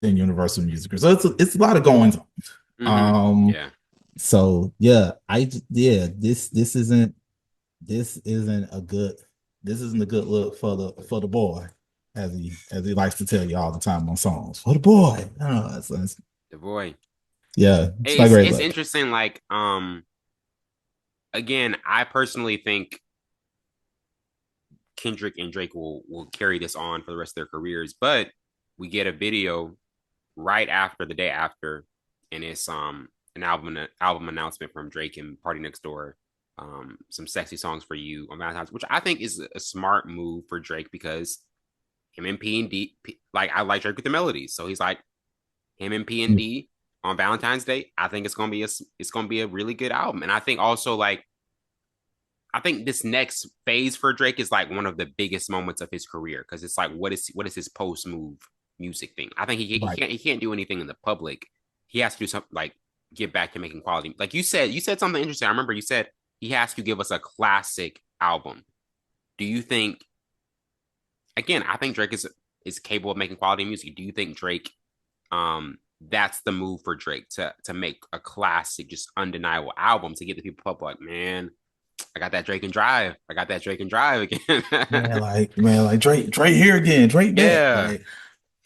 than Universal Music. So it's a lot of going on. Yeah. So yeah, this isn't a good look for the boy, as he likes to tell you all the time on songs. For the boy. Oh, The boy. yeah, it's Hey, not a great it's look. interesting. Like, again, I personally think Kendrick and Drake will carry this on for the rest of their careers, but we get a video right after the day after, and it's an album announcement from Drake and Party Next Door. Some sexy songs for you on Valentine's, which I think is a smart move for Drake because him and P and D, like I like Drake with the melodies, so he's like him and P and D on Valentine's Day. I think it's gonna be a really good album, and I think also like I think this next phase for Drake is like one of the biggest moments of his career because it's like what is his post move music thing? I think Right. he can't do anything in the public. He has to do something like get back to making quality. Like you said something interesting. I remember you said he has to give us a classic album. Do you think again? I think Drake is capable of making quality music. Do you think Drake that's the move for Drake to make a classic, just undeniable album to get the people up like, man, I got that Drake and Drive. I got that Drake and Drive again. Man, like Drake here again, Drake back. Yeah. Like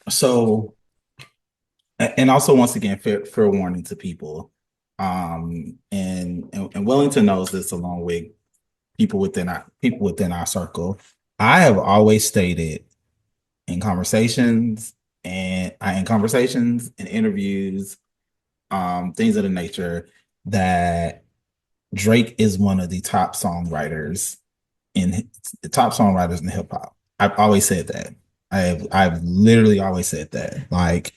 so, and also once again, fair warning to people. And Wellington knows this along with people within our circle. I have always stated in conversations and interviews, things of the nature, that Drake is one of the top songwriters in hip hop. I've always said that. I've literally always said that. Like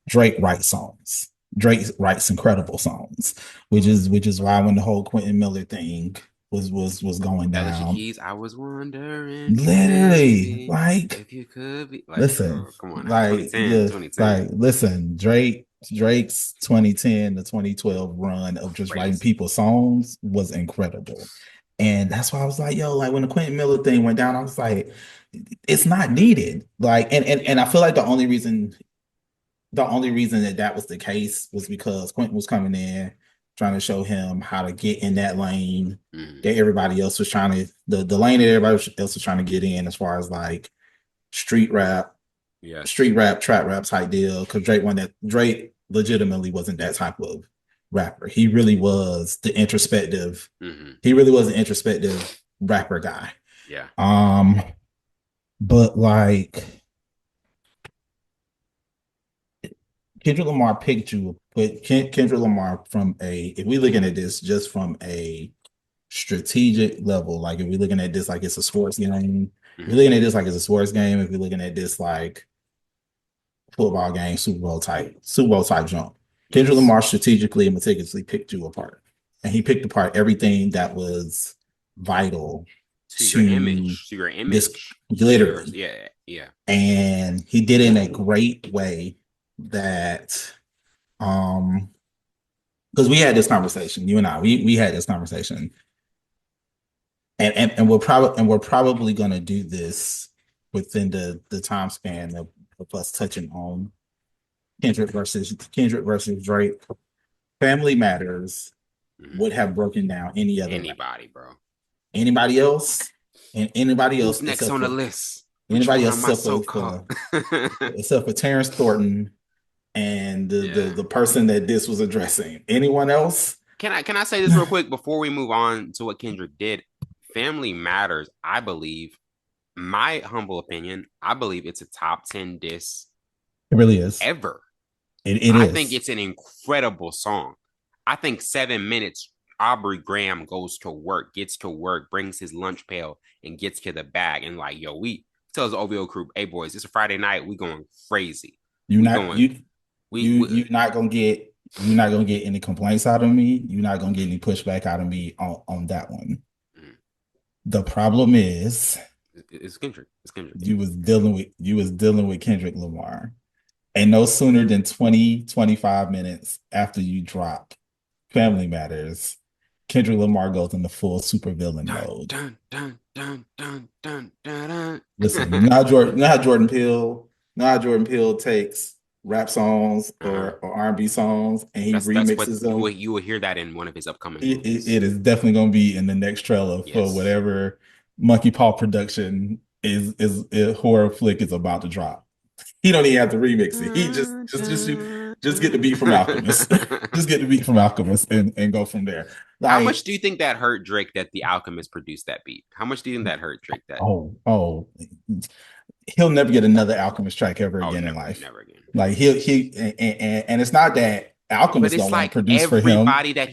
Drake writes songs. Drake writes incredible songs, which is why when the whole Quentin Miller thing was going Alicia down, Keys, I was wondering, literally, baby, like, if you could be like, listen, bro, come on now. like, 2010, yeah, 2010. like, listen, Drake's 2010 to 2012 run of just writing Crazy. people's songs was incredible. And that's why I was like, yo, like when the Quentin Miller thing went down, I was like, it's not needed. Like, and Yeah. I feel like the only reason that was the case was because Quentin was coming in trying to show him how to get in that lane Mm-hmm. that everybody else was trying to the lane that everybody else was trying to get in, as far as like street rap, Yes. trap rap type deal. Because Drake legitimately wasn't that type of rapper. Mm-hmm. He really was an introspective rapper guy. Yeah. Um, but like Kendrick Lamar picked you, but Kendrick Lamar, from a if we looking at this just from a strategic level, like if we're looking at this like it's a sports game, if we're Mm-hmm. looking at this like it's a sports game, if we're looking at this like football game, Super Bowl type jump, Kendrick Yes. Lamar strategically and meticulously picked you apart, and he picked apart everything that was vital to To your this, image, to yours. literally, Yeah. Yeah. and he did it in a great way that um because we had this conversation, you and I, we had this conversation, and we're probably gonna do this within the time span of us touching on Kendrick versus Drake. Family Matters Mm-hmm. would have broken down any other way. Anybody, bro. Anybody else, and anybody Who's else next on the list? Which anybody one else am I so called? except for Terrence Thornton and Yeah. the person that this was addressing. Anyone else? Can I say this real quick before we move on to what Kendrick did? Family Matters, I believe, my humble opinion, I believe it's a top 10 diss It really is. ever. It I think is. it's an incredible song. I think 7 minutes, Aubrey Graham goes to work, gets to work, brings his lunch pail, and gets to the bag. And like, yo, we tells the OVO group, hey boys, it's a Friday night. We going crazy. You We not going, you we you're not gonna get any complaints out of me. You're not gonna get any pushback out of me on that one. The problem is it's Kendrick. It's Kendrick. you was dealing with Kendrick Lamar. And no sooner than 20-25 minutes after you drop Family Matters, Kendrick Lamar goes into full supervillain Dun, mode. dun, dun, dun, dun, dun, dun, Listen, dun. you know how Jordan Peele takes rap songs Uh-huh. or R&B songs, and he That's what remixes them. you will hear that in one of his upcoming It, it, movies. it is definitely going to be in the next trailer for Yes. whatever Monkey Paw production horror flick is about to drop. He don't even have to remix it. He Dun, dun, just get the dun. beat from Alchemist. Just get the beat from Alchemist and go from there. How much Like, do you think that hurt Drake that the Alchemist produced that beat? How much do you think that hurt Drake that? oh, he'll never get another Alchemist track ever Oh, again in never, life. never again. Like he and it's not that But Alchemist it's don't want to like produce for him. everybody that